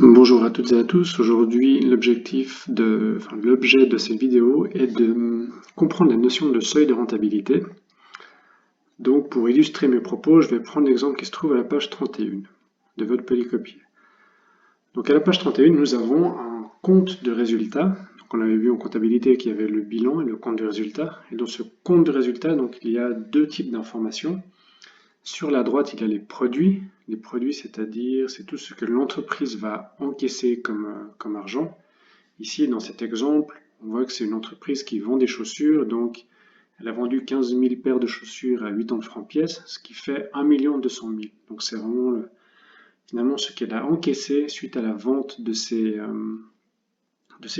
Bonjour à toutes et à tous. Aujourd'hui, l'objet de cette vidéo est de comprendre la notion de seuil de rentabilité. Donc, pour illustrer mes propos, je vais prendre l'exemple qui se trouve à la page 31 de votre polycopier. Donc, à la page 31, nous avons un compte de résultat. Donc, on avait vu en comptabilité qu'il y avait le bilan et le compte de résultat. Et dans ce compte de résultat, donc, il y a deux types d'informations. Sur la droite, il y a les produits. Les produits, c'est-à-dire, c'est tout ce que l'entreprise va encaisser comme argent. Ici, dans cet exemple, on voit que c'est une entreprise qui vend des chaussures, donc elle a vendu 15 000 paires de chaussures à 80 francs pièce, ce qui fait 1 200 000. Donc c'est vraiment finalement ce qu'elle a encaissé suite à la vente de ces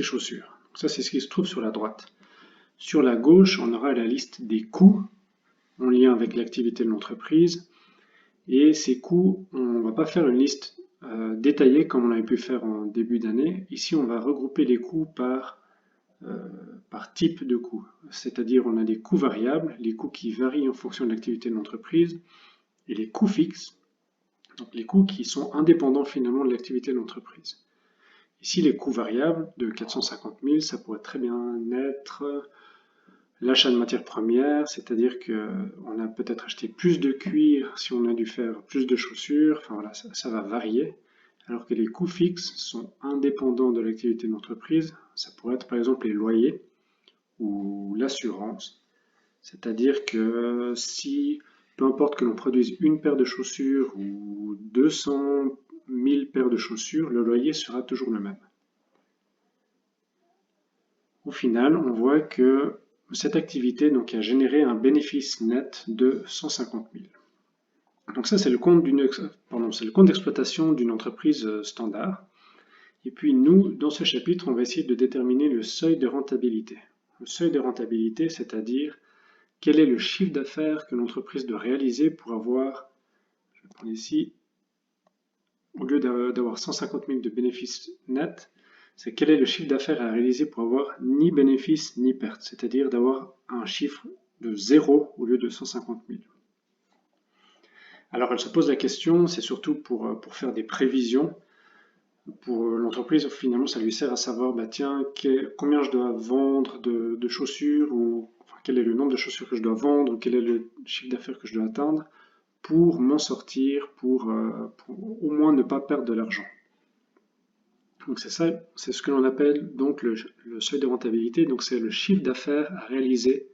chaussures. Donc ça, c'est ce qui se trouve sur la droite. Sur la gauche, on aura la liste des coûts en lien avec l'activité de l'entreprise. Et ces coûts, on ne va pas faire une liste détaillée comme on avait pu faire en début d'année. Ici, on va regrouper les coûts par type de coûts. C'est-à-dire, on a des coûts variables, les coûts qui varient en fonction de l'activité de l'entreprise, et les coûts fixes, donc les coûts qui sont indépendants finalement de l'activité de l'entreprise. Ici, les coûts variables de 450 000, ça pourrait très bien être l'achat de matières premières, c'est-à-dire qu'on a peut-être acheté plus de cuir si on a dû faire plus de chaussures, enfin voilà, ça va varier. Alors que les coûts fixes sont indépendants de l'activité de l'entreprise, ça pourrait être par exemple les loyers ou l'assurance, c'est-à-dire que si, peu importe que l'on produise une paire de chaussures ou 200 000 paires de chaussures, le loyer sera toujours le même. Au final, on voit que cette activité donc, a généré un bénéfice net de 150 000. Donc ça, c'est le compte d'exploitation d'une entreprise standard. Et puis nous, dans ce chapitre, on va essayer de déterminer le seuil de rentabilité. Le seuil de rentabilité, c'est-à-dire quel est le chiffre d'affaires que l'entreprise doit réaliser pour avoir, je vais prendre ici, au lieu d'avoir 150 000 de bénéfices nets, c'est quel est le chiffre d'affaires à réaliser pour avoir ni bénéfice ni perte, c'est-à-dire d'avoir un chiffre de 0 au lieu de 150 000. Alors elle se pose la question, c'est surtout pour faire des prévisions. Pour l'entreprise, finalement, ça lui sert à savoir, bah, tiens, combien je dois vendre de chaussures, ou enfin, quel est le nombre de chaussures que je dois vendre, ou quel est le chiffre d'affaires que je dois atteindre, pour m'en sortir, pour au moins ne pas perdre de l'argent. Donc c'est ça, c'est ce que l'on appelle donc le seuil de rentabilité, donc c'est le chiffre d'affaires à réaliser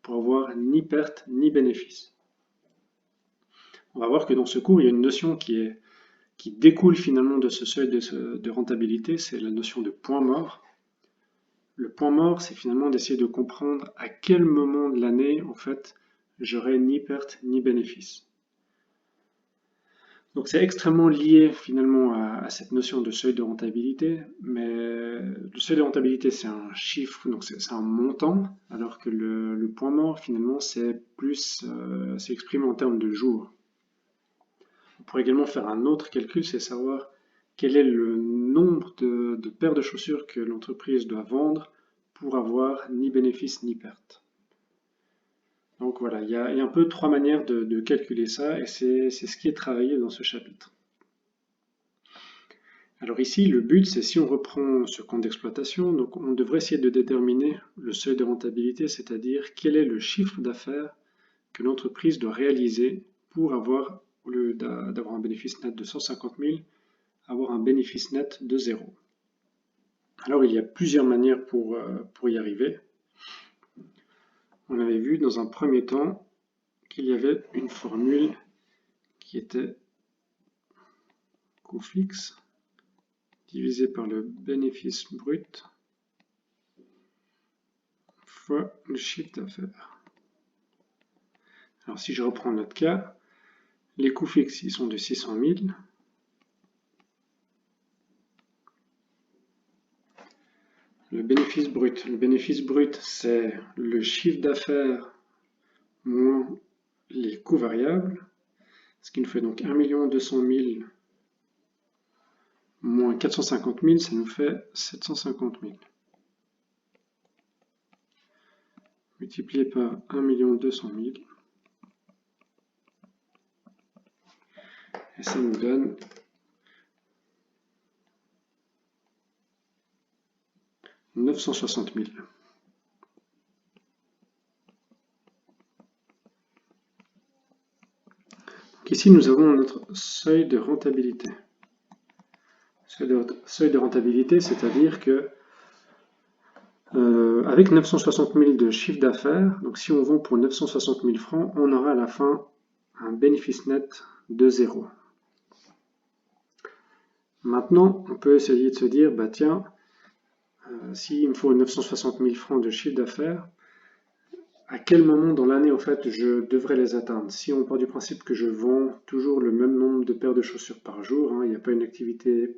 pour avoir ni perte ni bénéfice. On va voir que dans ce cours, il y a une notion qui découle finalement de ce seuil de rentabilité, c'est la notion de point mort. Le point mort, c'est finalement d'essayer de comprendre à quel moment de l'année, en fait, j'aurai ni perte ni bénéfice. Donc c'est extrêmement lié finalement à cette notion de seuil de rentabilité, mais le seuil de rentabilité c'est un chiffre, donc c'est un montant, alors que le point mort finalement c'est c'est exprimé en termes de jours. On pourrait également faire un autre calcul, c'est savoir quel est le nombre de paires de chaussures que l'entreprise doit vendre pour avoir ni bénéfice ni perte. Donc voilà, il y a un peu trois manières de calculer ça, et c'est ce qui est travaillé dans ce chapitre. Alors ici, le but, c'est si on reprend ce compte d'exploitation, donc on devrait essayer de déterminer le seuil de rentabilité, c'est-à-dire quel est le chiffre d'affaires que l'entreprise doit réaliser pour avoir, au lieu d'avoir un bénéfice net de 150 000, avoir un bénéfice net de 0. Alors il y a plusieurs manières pour y arriver. On avait vu dans un premier temps qu'il y avait une formule qui était coût fixe divisé par le bénéfice brut fois le chiffre d'affaires. Alors si je reprends notre cas, les coûts fixes ils sont de 600 000. Le bénéfice brut, c'est le chiffre d'affaires moins les coûts variables, ce qui nous fait donc 1 200 000 moins 450 000, ça nous fait 750 000. Multiplié par 1 200 000. Et ça nous donne 960 000. Donc ici, nous avons notre seuil de rentabilité. Seuil de rentabilité, c'est-à-dire que avec 960 000 de chiffre d'affaires, donc si on vend pour 960 000 francs, on aura à la fin un bénéfice net de 0. Maintenant, on peut essayer de se dire, bah tiens, s'il me faut 960 000 francs de chiffre d'affaires, à quel moment dans l'année, en fait, je devrais les atteindre? Si on part du principe que je vends toujours le même nombre de paires de chaussures par jour, il n'y a pas une activité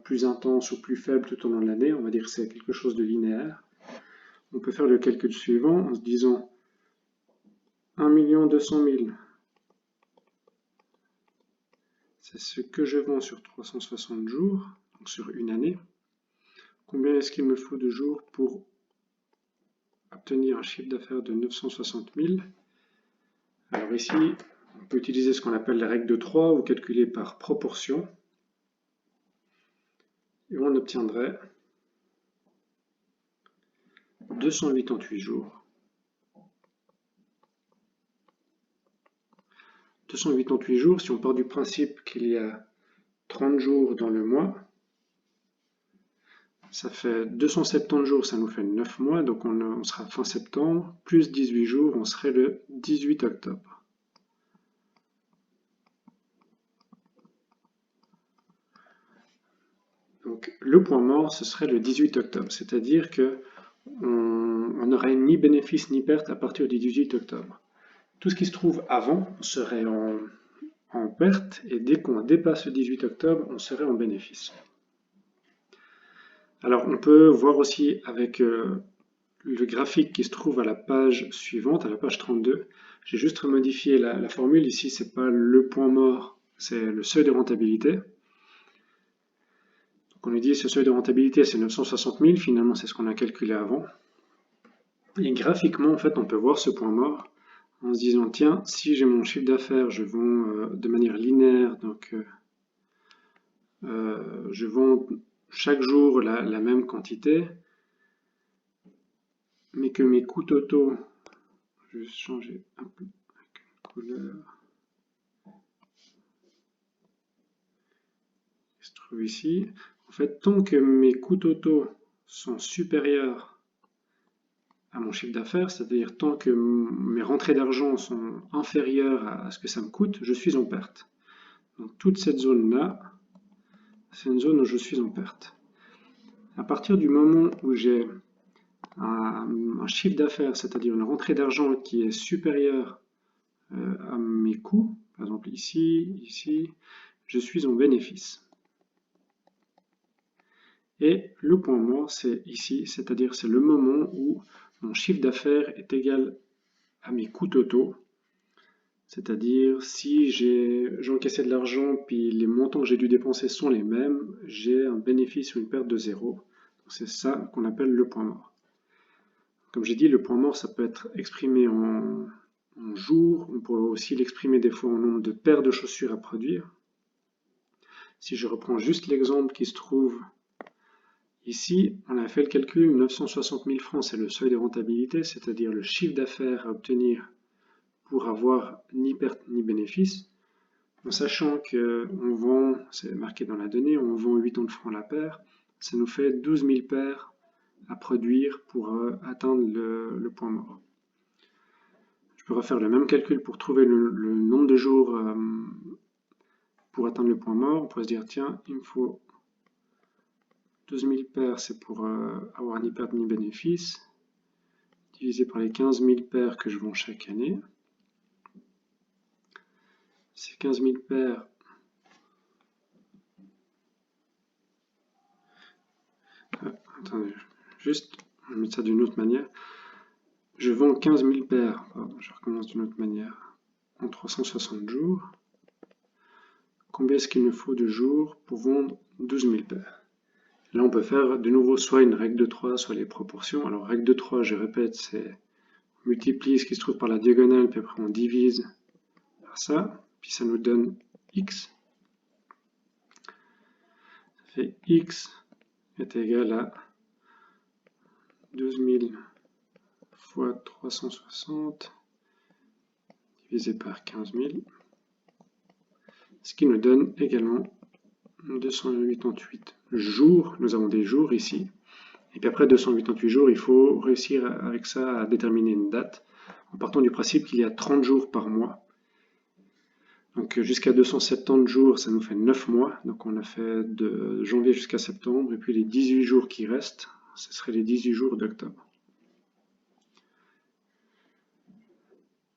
plus intense ou plus faible tout au long de l'année, on va dire que c'est quelque chose de linéaire. On peut faire le calcul suivant en se disant 1 200 000, c'est ce que je vends sur 360 jours, donc sur une année. Combien est-ce qu'il me faut de jours pour obtenir un chiffre d'affaires de 960 000? Alors ici, on peut utiliser ce qu'on appelle la règle de 3 ou calculer par proportion. Et on obtiendrait 288 jours. 288 jours, si on part du principe qu'il y a 30 jours dans le mois, ça fait 270 jours, ça nous fait 9 mois, donc on sera fin septembre, plus 18 jours, on serait le 18 octobre. Donc le point mort, ce serait le 18 octobre, c'est-à-dire que on n'aurait ni bénéfice ni perte à partir du 18 octobre. Tout ce qui se trouve avant serait en perte, et dès qu'on dépasse le 18 octobre, on serait en bénéfice. Alors on peut voir aussi avec le graphique qui se trouve à la page suivante, à la page 32, j'ai juste remodifié la formule. Ici, ce n'est pas le point mort, c'est le seuil de rentabilité. Donc on lui dit ce seuil de rentabilité, c'est 960 000, finalement c'est ce qu'on a calculé avant. Et graphiquement, en fait, on peut voir ce point mort en se disant, tiens, si j'ai mon chiffre d'affaires, je vends de manière linéaire, donc je vends chaque jour la même quantité, mais que mes coûts totaux, je vais juste changer un peu la couleur, qui se trouve ici. En fait, tant que mes coûts totaux sont supérieurs à mon chiffre d'affaires, c'est-à-dire tant que mes rentrées d'argent sont inférieures à ce que ça me coûte, je suis en perte. Donc toute cette zone-là, c'est une zone où je suis en perte. À partir du moment où j'ai un chiffre d'affaires, c'est-à-dire une rentrée d'argent qui est supérieure à mes coûts, par exemple ici, je suis en bénéfice. Et le point mort, c'est ici, c'est-à-dire c'est le moment où mon chiffre d'affaires est égal à mes coûts totaux, c'est-à-dire si j'encaissais de l'argent puis les montants que j'ai dû dépenser sont les mêmes, j'ai un bénéfice ou une perte de 0. C'est ça qu'on appelle le point mort. Comme j'ai dit, le point mort, ça peut être exprimé en jours, on pourrait aussi l'exprimer des fois en nombre de paires de chaussures à produire. Si je reprends juste l'exemple qui se trouve ici, on a fait le calcul, 960 000 francs, c'est le seuil de rentabilité, c'est-à-dire le chiffre d'affaires à obtenir pour avoir ni perte ni bénéfice, en sachant qu'on vend, c'est marqué dans la donnée, on vend 80 francs la paire, ça nous fait 12 000 paires à produire pour atteindre le point mort. Je peux refaire le même calcul pour trouver le nombre de jours pour atteindre le point mort. On pourrait se dire, tiens, il me faut 12 000 paires, c'est pour avoir ni perte ni bénéfice, divisé par les 15 000 paires que je vends chaque année. Ces 15 000 paires, attendez, juste, on va mettre ça d'une autre manière. Je vends 15 000 paires, pardon, je recommence d'une autre manière, en 360 jours. Combien est-ce qu'il me faut de jours pour vendre 12 000 paires? Là, on peut faire de nouveau soit une règle de 3, soit les proportions. Alors, règle de 3, je répète, c'est on multiplie ce qui se trouve par la diagonale, puis après on divise par ça, puis ça nous donne x. Ça fait x est égal à 12 000 fois 360 divisé par 15 000, ce qui nous donne également 288 jours. Nous avons des jours ici. Et puis après 288 jours, il faut réussir avec ça à déterminer une date, en partant du principe qu'il y a 30 jours par mois. Donc jusqu'à 270 jours, ça nous fait 9 mois. Donc on a fait de janvier jusqu'à septembre. Et puis les 18 jours qui restent, ce seraient les 18 jours d'octobre.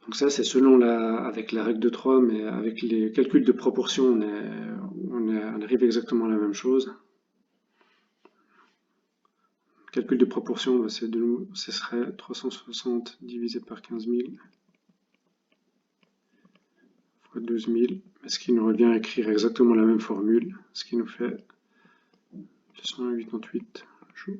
Donc ça, c'est selon avec la règle de 3, mais avec les calculs de proportion, on arrive exactement à la même chose. Calcul de proportion, ce serait 360 divisé par 15 000 fois 12 000, ce qui nous revient à écrire exactement la même formule, ce qui nous fait 288 jours.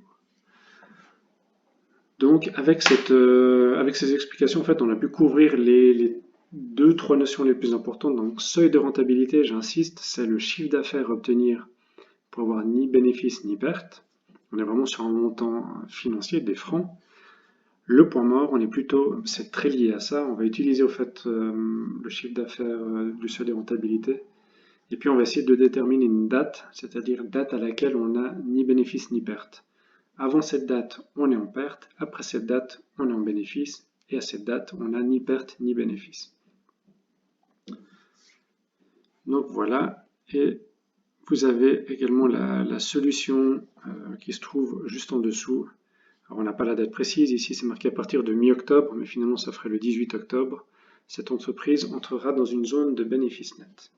Donc avec ces explications, en fait, on a pu couvrir les 2-3 notions les plus importantes. Donc seuil de rentabilité, j'insiste, c'est le chiffre d'affaires à obtenir pour avoir ni bénéfice ni perte. On est vraiment sur un montant financier, des francs. Le point mort, c'est très lié à ça. On va utiliser au fait le chiffre d'affaires du seuil de rentabilité. Et puis on va essayer de déterminer une date, c'est-à-dire date à laquelle on n'a ni bénéfice ni perte. Avant cette date, on est en perte. Après cette date, on est en bénéfice. Et à cette date, on n'a ni perte ni bénéfice. Donc voilà. Et vous avez également la solution qui se trouve juste en dessous. Alors on n'a pas la date précise. Ici, c'est marqué à partir de mi-octobre, mais finalement, ça ferait le 18 octobre. Cette entreprise entrera dans une zone de bénéfice net.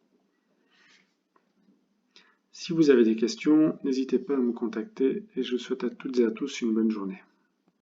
Si vous avez des questions, n'hésitez pas à me contacter et je vous souhaite à toutes et à tous une bonne journée.